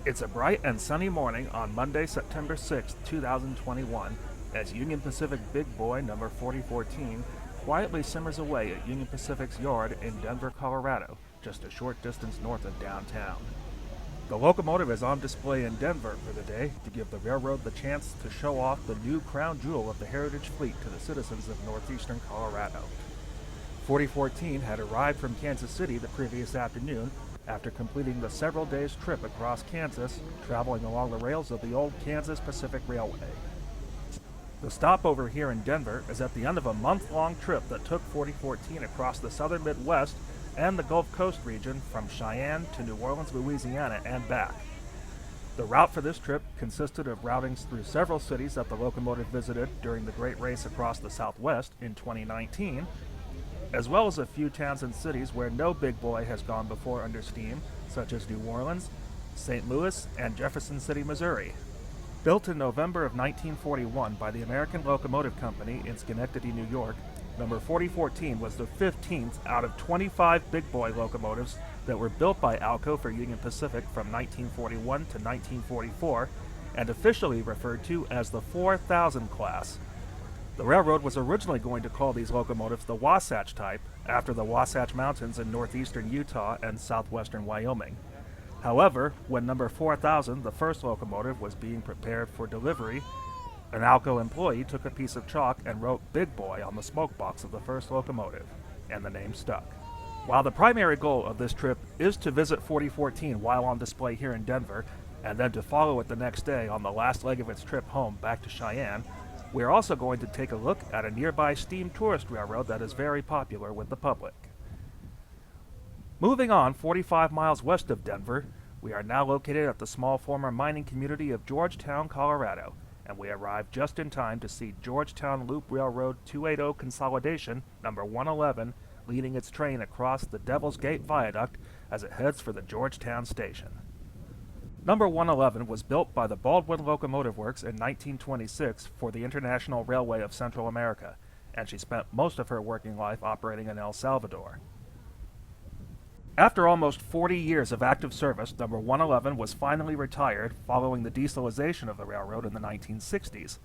It's a bright and sunny morning on Monday, September 6, 2021, as Union Pacific Big Boy number 4014 quietly simmers away at Union Pacific's yard in Denver, Colorado, just a short distance north of downtown. The locomotive is on display in Denver for the day to give the railroad the chance to show off the new crown jewel of the heritage fleet to the citizens of northeastern Colorado. 4014 had arrived from Kansas City the previous afternoon after completing the several days trip across Kansas, traveling along the rails of the old Kansas Pacific Railway. The stopover here in Denver is at the end of a month-long trip that took 4014 across the southern Midwest and the Gulf Coast region from Cheyenne to New Orleans, Louisiana, and back. The route for this trip consisted of routings through several cities that the locomotive visited during the Great Race across the Southwest in 2019, as well as a few towns and cities where no Big Boy has gone before under steam, such as New Orleans, St. Louis, and Jefferson City, Missouri. Built in November of 1941 by the American Locomotive Company in Schenectady, New York, number 4014 was the 15th out of 25 Big Boy locomotives that were built by Alco for Union Pacific from 1941 to 1944, and officially referred to as the 4000 class. The railroad was originally going to call these locomotives the Wasatch type, after the Wasatch Mountains in northeastern Utah and southwestern Wyoming. However, when number 4000, the first locomotive, was being prepared for delivery, an Alco employee took a piece of chalk and wrote Big Boy on the smoke box of the first locomotive, and the name stuck. While the primary goal of this trip is to visit 4014 while on display here in Denver, and then to follow it the next day on the last leg of its trip home back to Cheyenne, we are also going to take a look at a nearby steam tourist railroad that is very popular with the public. Moving on 45 miles west of Denver, we are now located at the small former mining community of Georgetown, Colorado, and we arrived just in time to see Georgetown Loop Railroad 280 Consolidation number 111 leading its train across the Devil's Gate Viaduct as it heads for the Georgetown station. Number 111 was built by the Baldwin Locomotive Works in 1926 for the International Railway of Central America, and she spent most of her working life operating in El Salvador. After almost 40 years of active service, number 111 was finally retired following the dieselization of the railroad in the 1960s.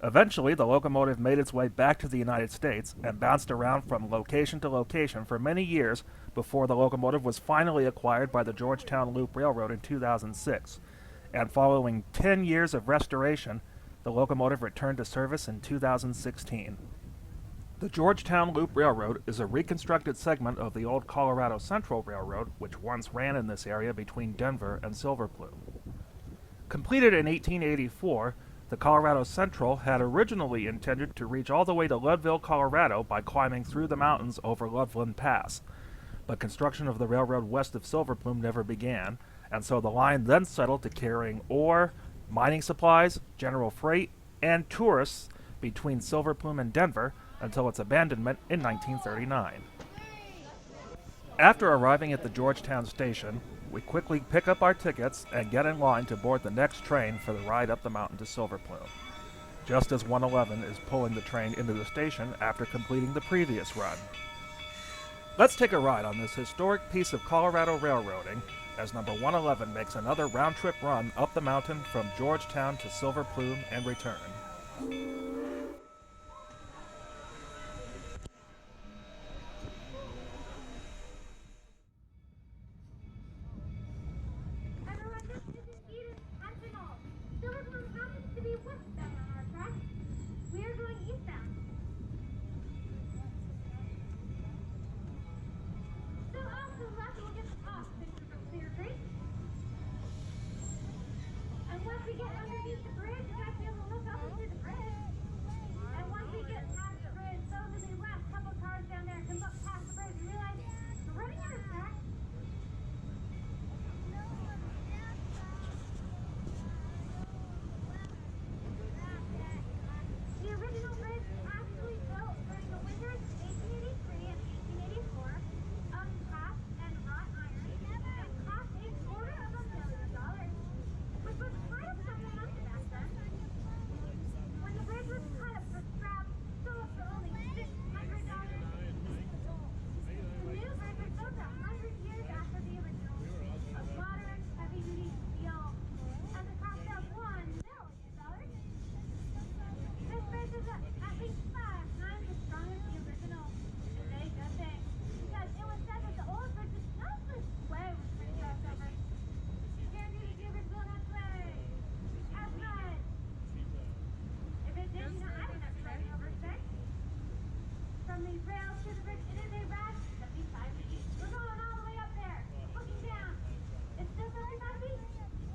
Eventually, the locomotive made its way back to the United States and bounced around from location to location for many years before the locomotive was finally acquired by the Georgetown Loop Railroad in 2006. And following 10 years of restoration, the locomotive returned to service in 2016. The Georgetown Loop Railroad is a reconstructed segment of the old Colorado Central Railroad, which once ran in this area between Denver and Silver Plume. Completed in 1884, the Colorado Central had originally intended to reach all the way to Leadville, Colorado by climbing through the mountains over Loveland Pass, but construction of the railroad west of Silver Plume never began, and so the line then settled to carrying ore, mining supplies, general freight, and tourists between Silver Plume and Denver until its abandonment in 1939. After arriving at the Georgetown station, we quickly pick up our tickets and get in line to board the next train for the ride up the mountain to Silver Plume, just as 111 is pulling the train into the station after completing the previous run. Let's take a ride on this historic piece of Colorado railroading as number 111 makes another round-trip run up the mountain from Georgetown to Silver Plume and return. And once we get underneath the bridge, you might be able to look up and see the bridge. 5 times as strong as the original. And they good thing. Because it was said that the old bridge was not this way when train goes over. Guarantee the givers will not sway. As right. If it did, I don't have to ride over space. From the rails to the bridge, it is a ride. 75 feet. We're going all the way up there. Looking down. It's still 75 feet.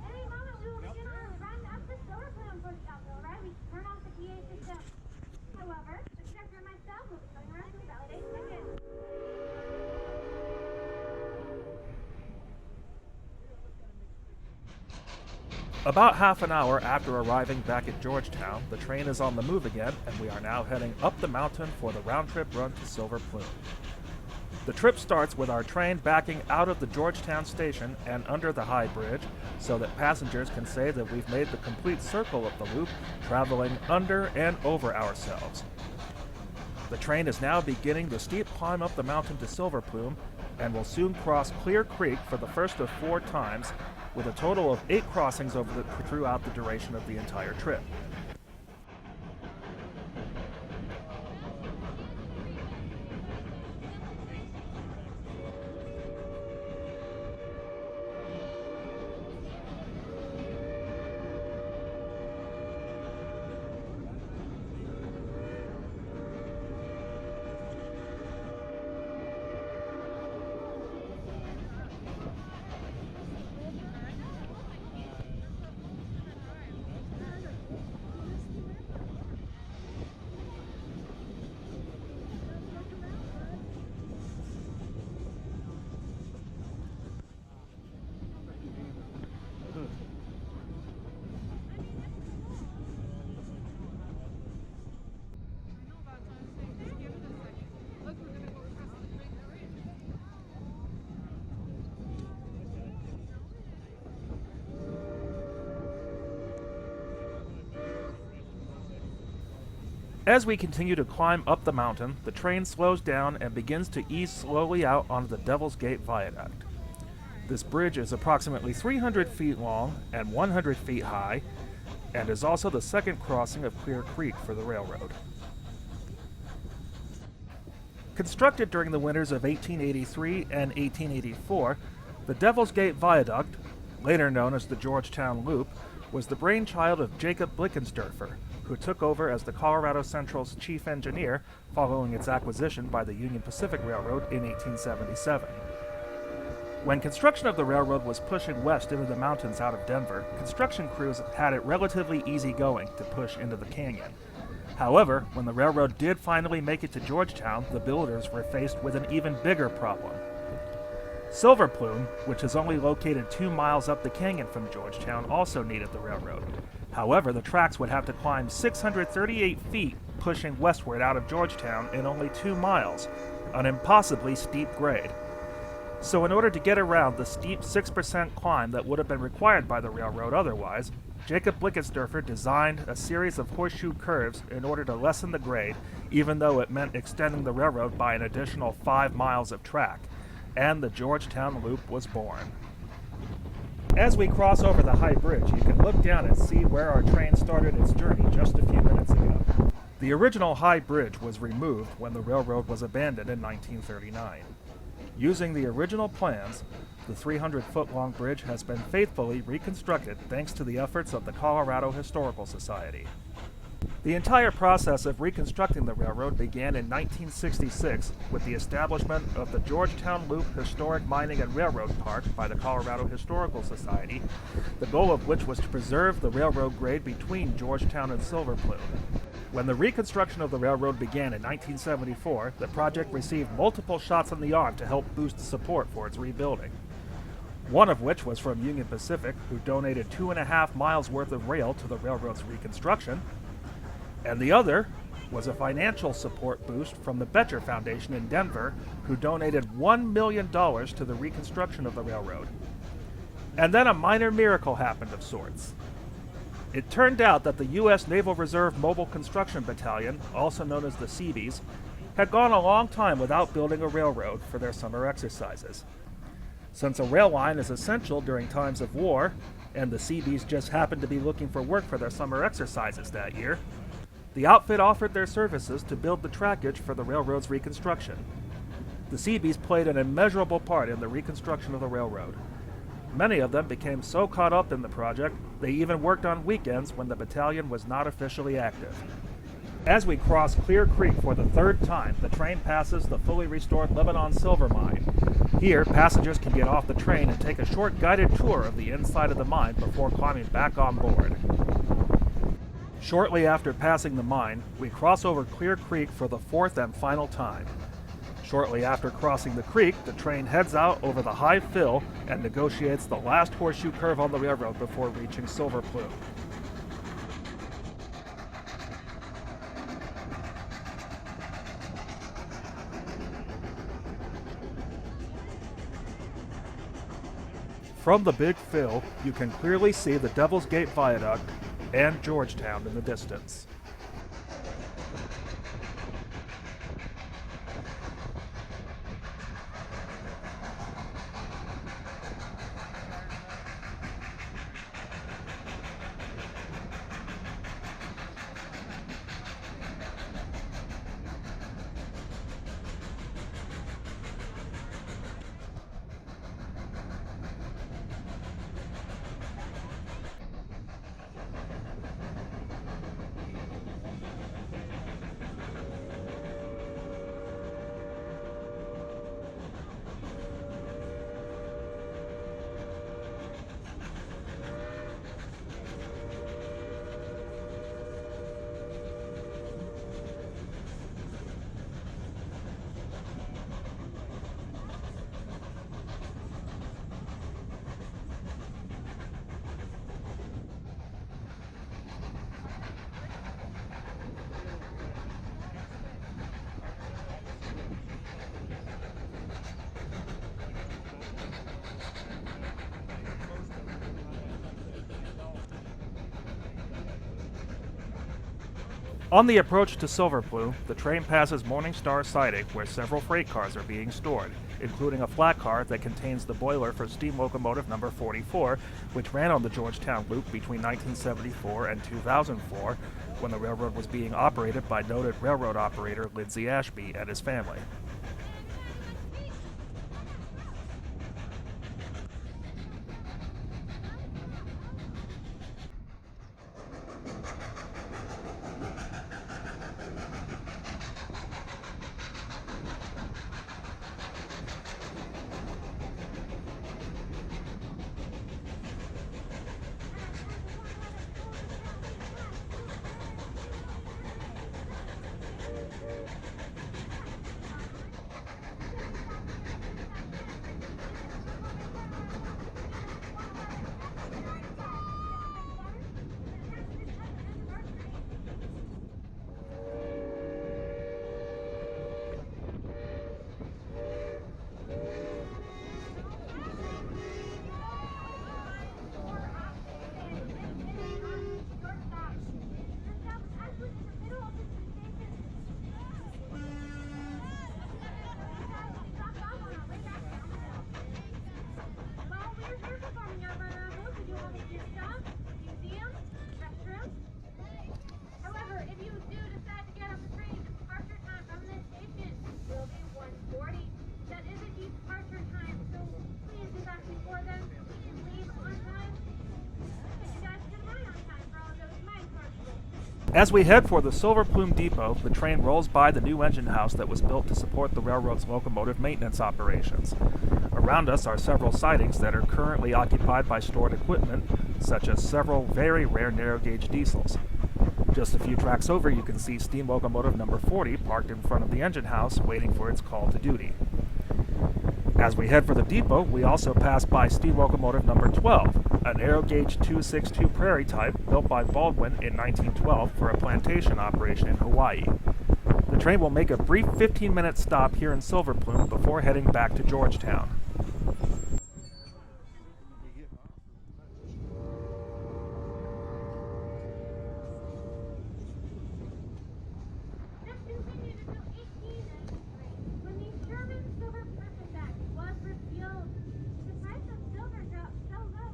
Any moment we will begin our run up the solar plan push uphill, right? We turn off the PA system. However, the conductor and myself will be going around to validate tickets. About half an hour after arriving back at Georgetown, the train is on the move again, and we are now heading up the mountain for the round-trip run to Silver Plume. The trip starts with our train backing out of the Georgetown station and under the high bridge so that passengers can say that we've made the complete circle of the loop, traveling under and over ourselves. The train is now beginning the steep climb up the mountain to Silver Plume and will soon cross Clear Creek for the first of 4 times, with a total of 8 crossings throughout the duration of the entire trip. As we continue to climb up the mountain, the train slows down and begins to ease slowly out onto the Devil's Gate Viaduct. This bridge is approximately 300 feet long and 100 feet high, and is also the second crossing of Clear Creek for the railroad. Constructed during the winters of 1883 and 1884, the Devil's Gate Viaduct, later known as the Georgetown Loop, was the brainchild of Jacob Blickensderfer, who took over as the Colorado Central's chief engineer following its acquisition by the Union Pacific Railroad in 1877. When construction of the railroad was pushing west into the mountains out of Denver, construction crews had it relatively easy going to push into the canyon. However, when the railroad did finally make it to Georgetown, the builders were faced with an even bigger problem. Silver Plume, which is only located 2 miles up the canyon from Georgetown, also needed the railroad. However, the tracks would have to climb 638 feet, pushing westward out of Georgetown in only 2 miles, an impossibly steep grade. So in order to get around the steep 6% climb that would have been required by the railroad otherwise, Jacob Blickensderfer designed a series of horseshoe curves in order to lessen the grade, even though it meant extending the railroad by an additional 5 miles of track, and the Georgetown Loop was born. As we cross over the high bridge, you can look down and see where our train started its journey just a few minutes ago. The original high bridge was removed when the railroad was abandoned in 1939. Using the original plans, the 300-foot-long bridge has been faithfully reconstructed thanks to the efforts of the Colorado Historical Society. The entire process of reconstructing the railroad began in 1966 with the establishment of the Georgetown Loop Historic Mining and Railroad Park by the Colorado Historical Society, the goal of which was to preserve the railroad grade between Georgetown and Silver Plume. When the reconstruction of the railroad began in 1974, the project received multiple shots in the arm to help boost support for its rebuilding. One of which was from Union Pacific, who donated 2.5 miles worth of rail to the railroad's reconstruction, and the other was a financial support boost from the Betcher Foundation in Denver, who donated $1 million to the reconstruction of the railroad. And then a minor miracle happened of sorts. It turned out that the U.S. Naval Reserve Mobile Construction Battalion, also known as the Seabees, had gone a long time without building a railroad for their summer exercises. Since a rail line is essential during times of war, and the Seabees just happened to be looking for work for their summer exercises that year, The outfit offered their services to build the trackage for the railroad's reconstruction. The Seabees played an immeasurable part in the reconstruction of the railroad. Many of them became so caught up in the project, they even worked on weekends when the battalion was not officially active. As we cross Clear Creek for the third time, the train passes the fully restored Lebanon Silver Mine. Here, passengers can get off the train and take a short guided tour of the inside of the mine before climbing back on board. Shortly after passing the mine, we cross over Clear Creek for the fourth and final time. Shortly after crossing the creek, the train heads out over the high fill and negotiates the last horseshoe curve on the railroad before reaching Silver Plume. From the big fill, you can clearly see the Devil's Gate Viaduct and Georgetown in the distance. On the approach to Silver Plume, the train passes Morning Star Siding, where several freight cars are being stored, including a flat car that contains the boiler for steam locomotive number 44, which ran on the Georgetown Loop between 1974 and 2004, when the railroad was being operated by noted railroad operator Lindsay Ashby and his family. However, if you do decide to get off the train, departure time from this station will be 1:40. That is a departure time, so please do that before then. Please leave on time. You guys can ride on time for all those mine parcels. As we head for the Silver Plume Depot, the train rolls by the new engine house that was built to support the railroad's locomotive maintenance operations. Around us are several sidings that are currently occupied by stored equipment, such as several very rare narrow gauge diesels. Just a few tracks over, you can see steam locomotive number 40 parked in front of the engine house waiting for its call to duty. As we head for the depot, we also pass by steam locomotive number 12, an aero gauge 262 Prairie type built by Baldwin in 1912 for a plantation operation in Hawaii. The train will make a brief 15-minute stop here in Silver Plume before heading back to Georgetown. This continued until 1893, when the Sherman Silver Purchase Act was repealed. The price of silver dropped so low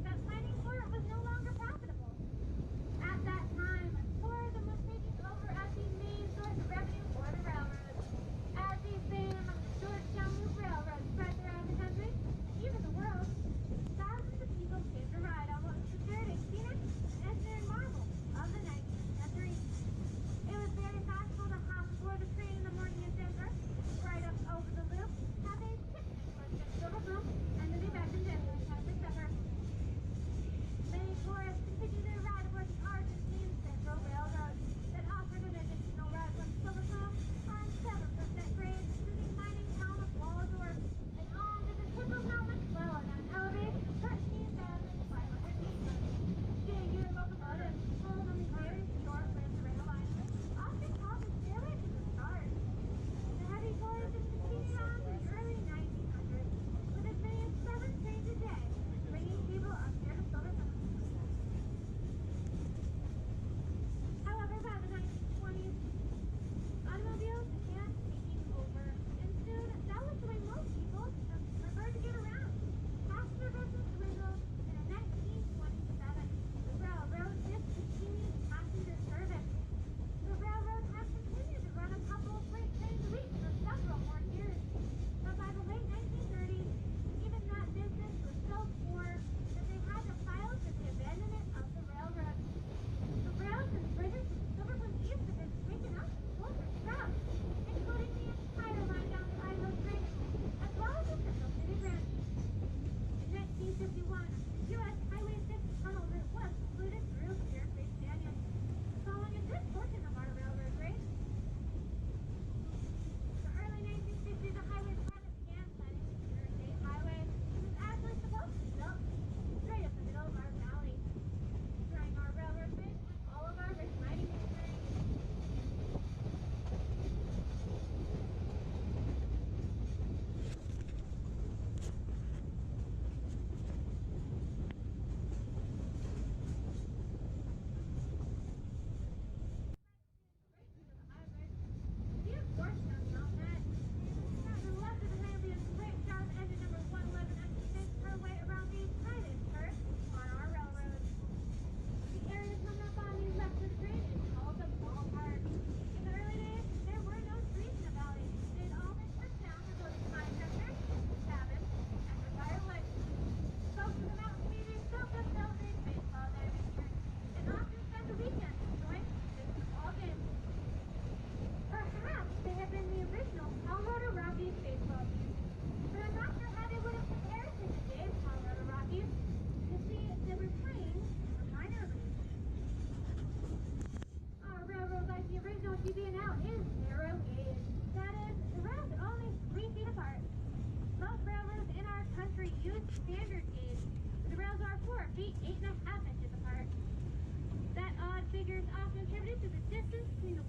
that mining for it was no longer profitable. At that time, for the most basic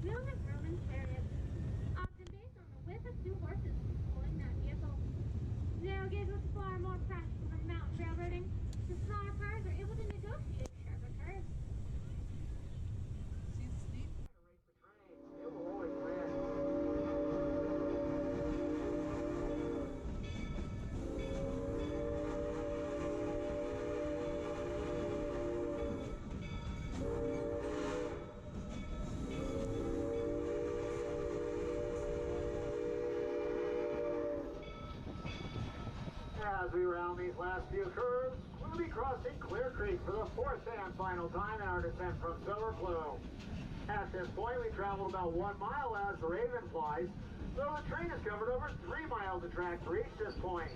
wheels of Roman chariots, often based on the width of two horses pulling that vehicle. Narrow gauge was far more practical than mountain railroading. The smaller cars are able to negotiate sharper curves. It will always win. As we round these last few curves, we'll be crossing Clear Creek for the fourth and final time in our descent from Silver Plume. At this point, we traveled about 1 mile as the Raven flies, though the train has covered over 3 miles of track to reach this point.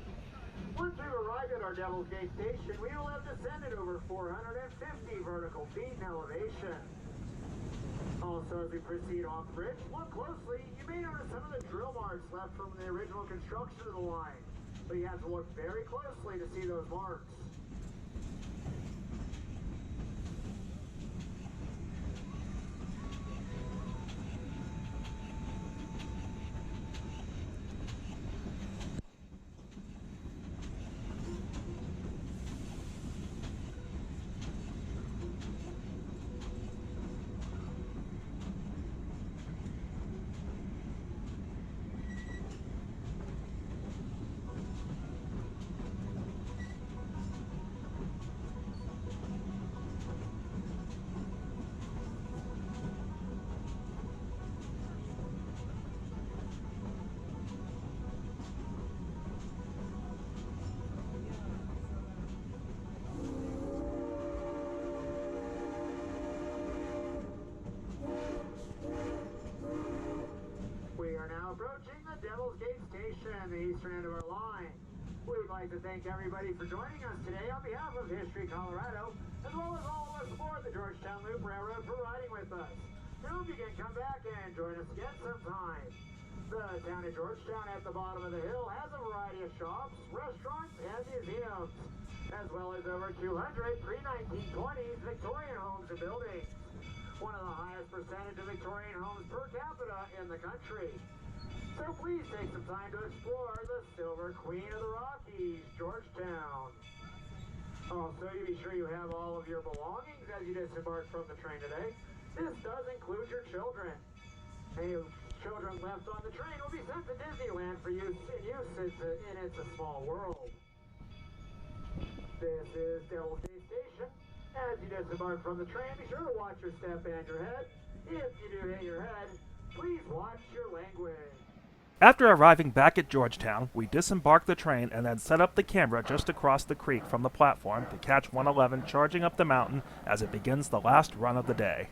Once we've arrived at our Devil's Gate station, we will have descended over 450 vertical feet in elevation. Also, as we proceed off the bridge, look closely. You may notice some of the drill marks left from the original construction of the line, but you have to look very closely to see those marks. We are now approaching the Devil's Gate station, the eastern end of our line. We'd like to thank everybody for joining us today on behalf of History Colorado, as well as all of us aboard the Georgetown Loop Railroad for riding with us. We hope you can come back and join us again sometime. The town of Georgetown at the bottom of the hill has a variety of shops, restaurants, and museums, as well as over 200 pre-1920s Victorian homes and buildings. One of the highest percentage of Victorian homes per capita in the country. So please take some time to explore the Silver Queen of the Rockies, Georgetown. Also, you be sure you have all of your belongings as you disembark from the train today. This does include your children. Any children left on the train will be sent to Disneyland for use in It's a Small World. This is Devil's Gate Station. As you disembark from the train, be sure to watch your step and your head. If you do hit your head, please watch your language. After arriving back at Georgetown, we disembarked the train and then set up the camera just across the creek from the platform to catch 111 charging up the mountain as it begins the last run of the day.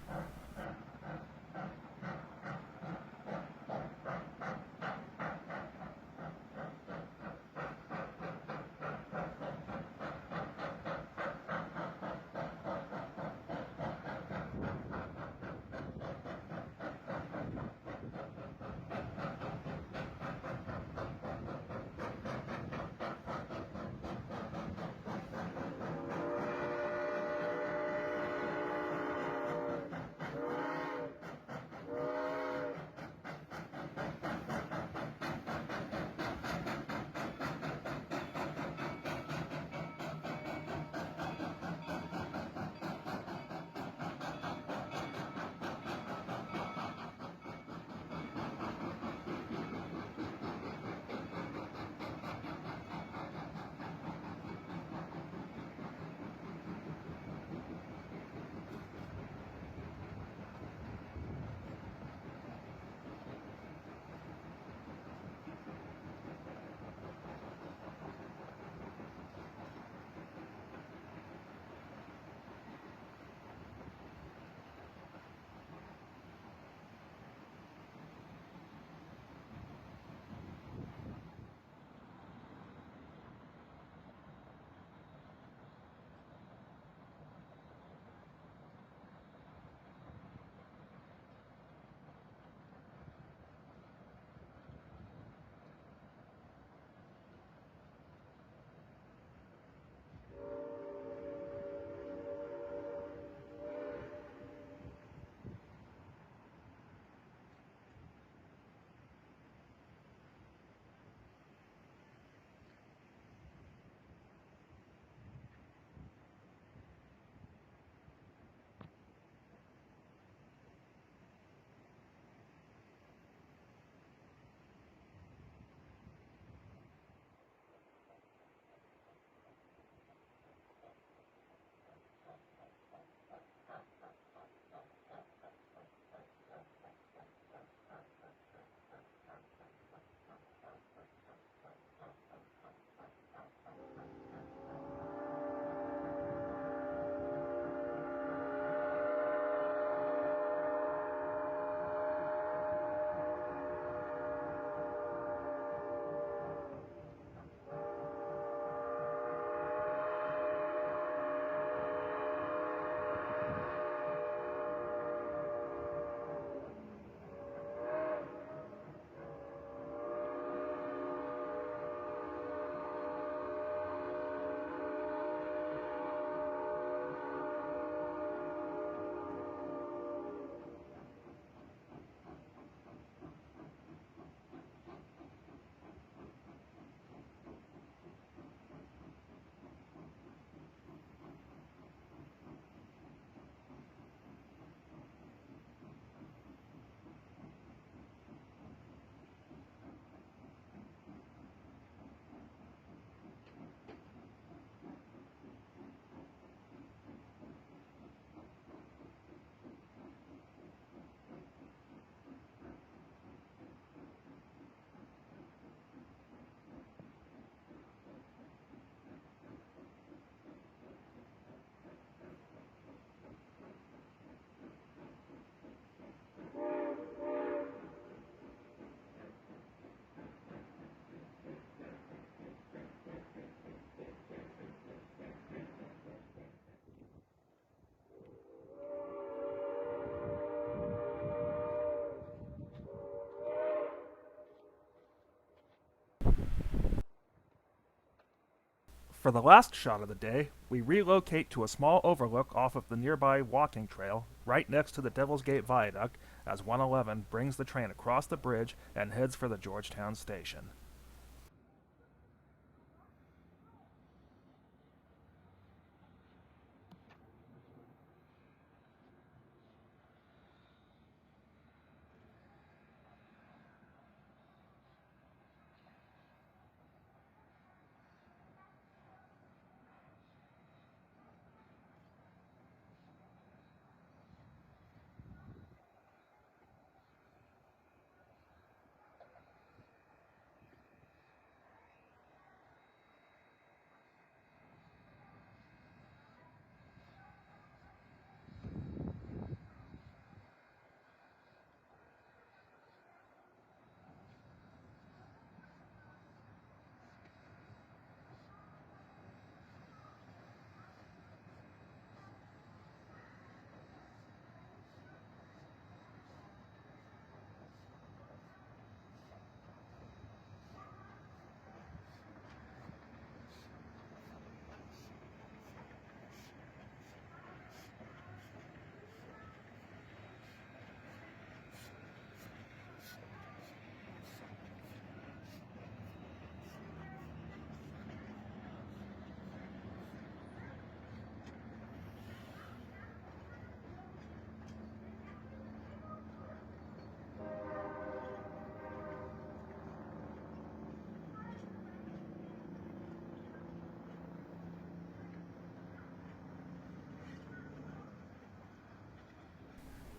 For the last shot of the day, we relocate to a small overlook off of the nearby walking trail right next to the Devil's Gate Viaduct as 111 brings the train across the bridge and heads for the Georgetown station.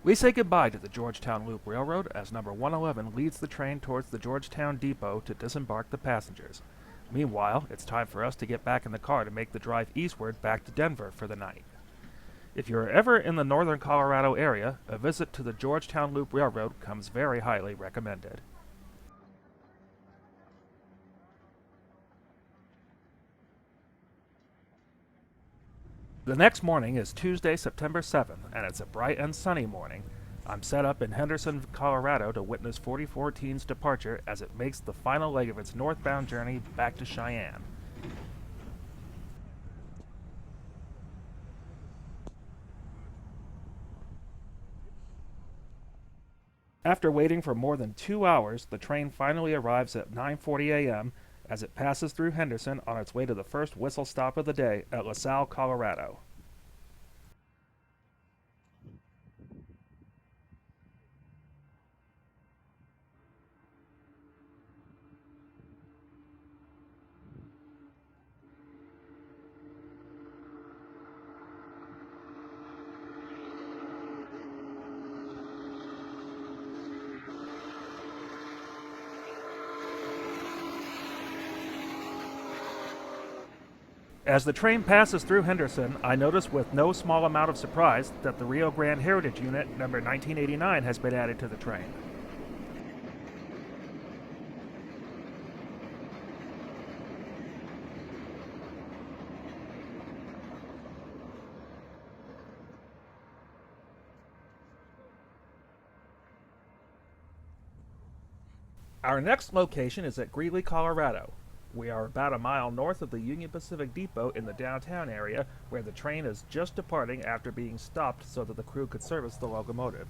We say goodbye to the Georgetown Loop Railroad as number 111 leads the train towards the Georgetown depot to disembark the passengers. Meanwhile, it's time for us to get back in the car to make the drive eastward back to Denver for the night. If you're ever in the northern Colorado area, a visit to the Georgetown Loop Railroad comes very highly recommended. The next morning is Tuesday, September 7th, and it's a bright and sunny morning. I'm set up in Henderson, Colorado to witness 4014's departure as it makes the final leg of its northbound journey back to Cheyenne. After waiting for more than 2 hours, the train finally arrives at 9:40 a.m. as it passes through Henderson on its way to the first whistle stop of the day at LaSalle, Colorado. As the train passes through Henderson, I notice with no small amount of surprise that the Rio Grande Heritage Unit number 1989 has been added to the train. Our next location is at Greeley, Colorado. We are about a mile north of the Union Pacific Depot in the downtown area, where the train is just departing after being stopped so that the crew could service the locomotive.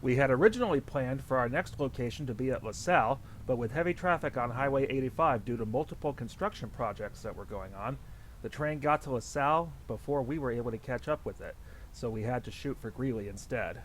We had originally planned for our next location to be at LaSalle, but with heavy traffic on Highway 85 due to multiple construction projects that were going on, the train got to LaSalle before we were able to catch up with it, so we had to shoot for Greeley instead.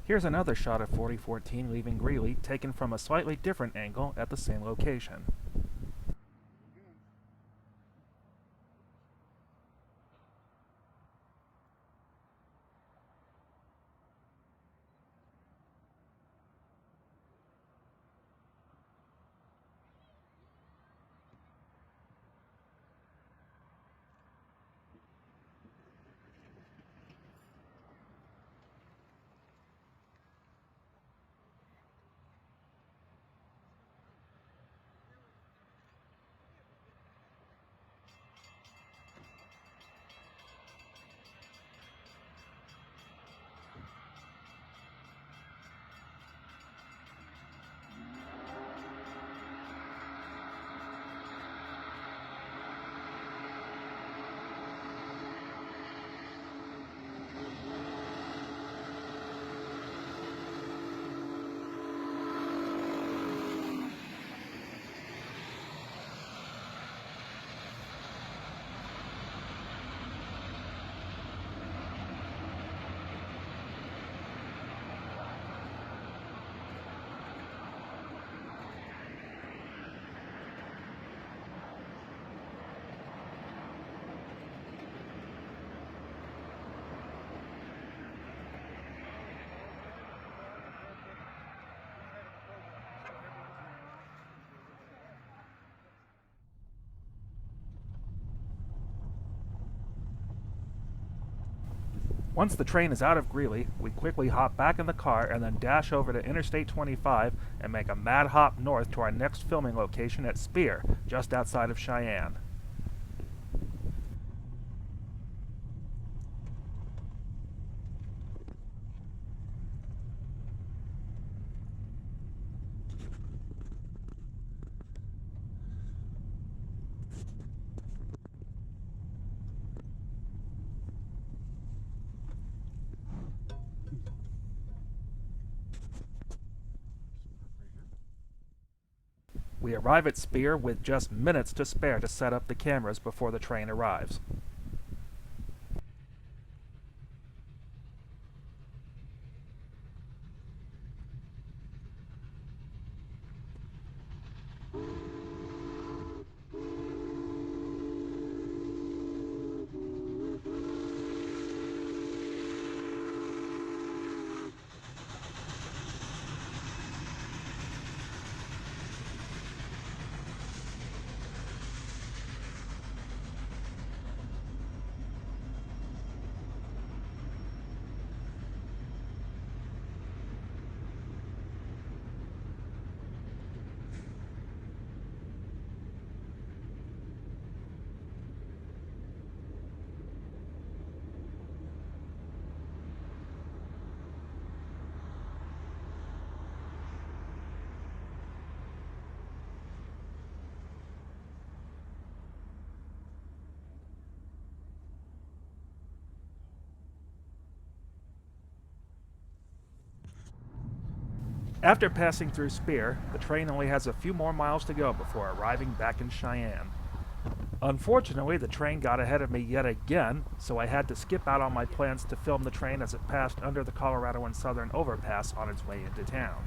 Here's another shot of 4014 leaving Greeley, taken from a slightly different angle at the same location. Once the train is out of Greeley, we quickly hop back in the car and then dash over to Interstate 25 and make a mad hop north to our next filming location at Spear, just outside of Cheyenne. We arrive at Spear with just minutes to spare to set up the cameras before the train arrives. After passing through Spear, the train only has a few more miles to go before arriving back in Cheyenne. Unfortunately, the train got ahead of me yet again, so I had to skip out on my plans to film the train as it passed under the Colorado and Southern overpass on its way into town.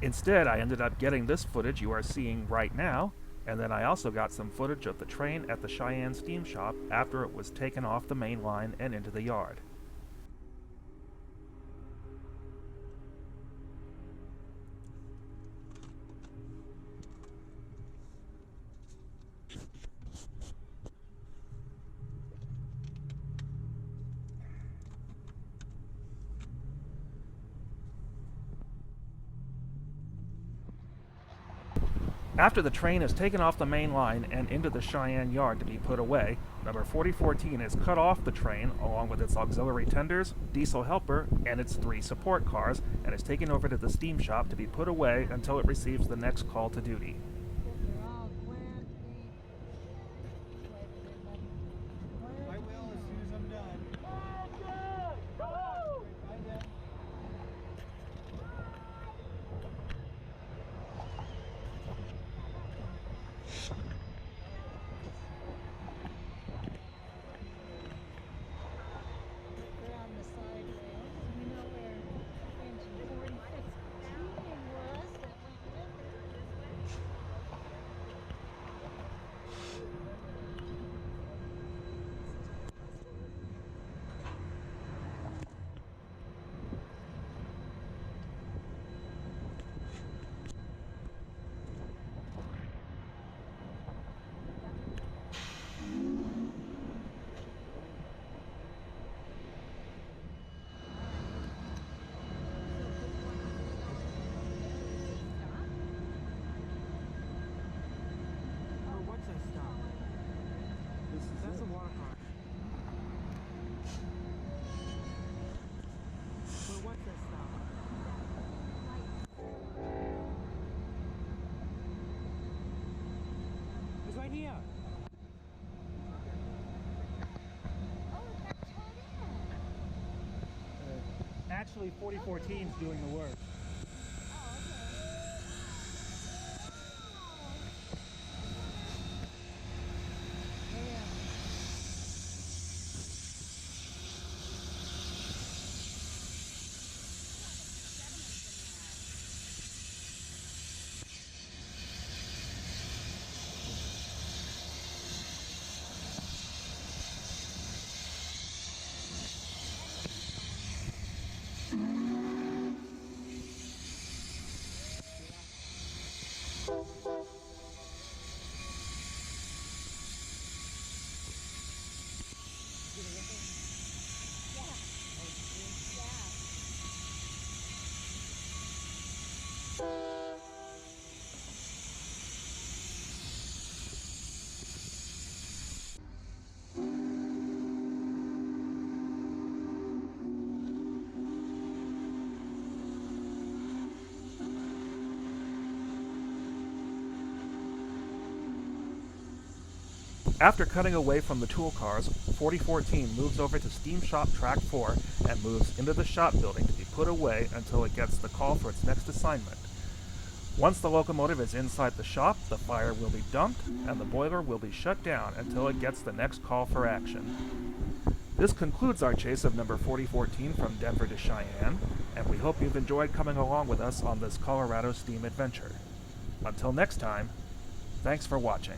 Instead, I ended up getting this footage you are seeing right now, and then I also got some footage of the train at the Cheyenne Steam Shop after it was taken off the main line and into the yard. After the train is taken off the main line and into the Cheyenne yard to be put away, number 4014 is cut off the train along with its auxiliary tenders, diesel helper, and its 3 support cars, and is taken over to the steam shop to be put away until it receives the next call to duty. I will as soon as I'm done. They're on the side rails. We know where engine actually 4014's doing the work. After cutting away from the tool cars, 4014 moves over to Steam Shop Track 4 and moves into the shop building to be put away until it gets the call for its next assignment. Once the locomotive is inside the shop, the fire will be dumped and the boiler will be shut down until it gets the next call for action. This concludes our chase of number 4014 from Denver to Cheyenne, and we hope you've enjoyed coming along with us on this Colorado steam adventure. Until next time, thanks for watching.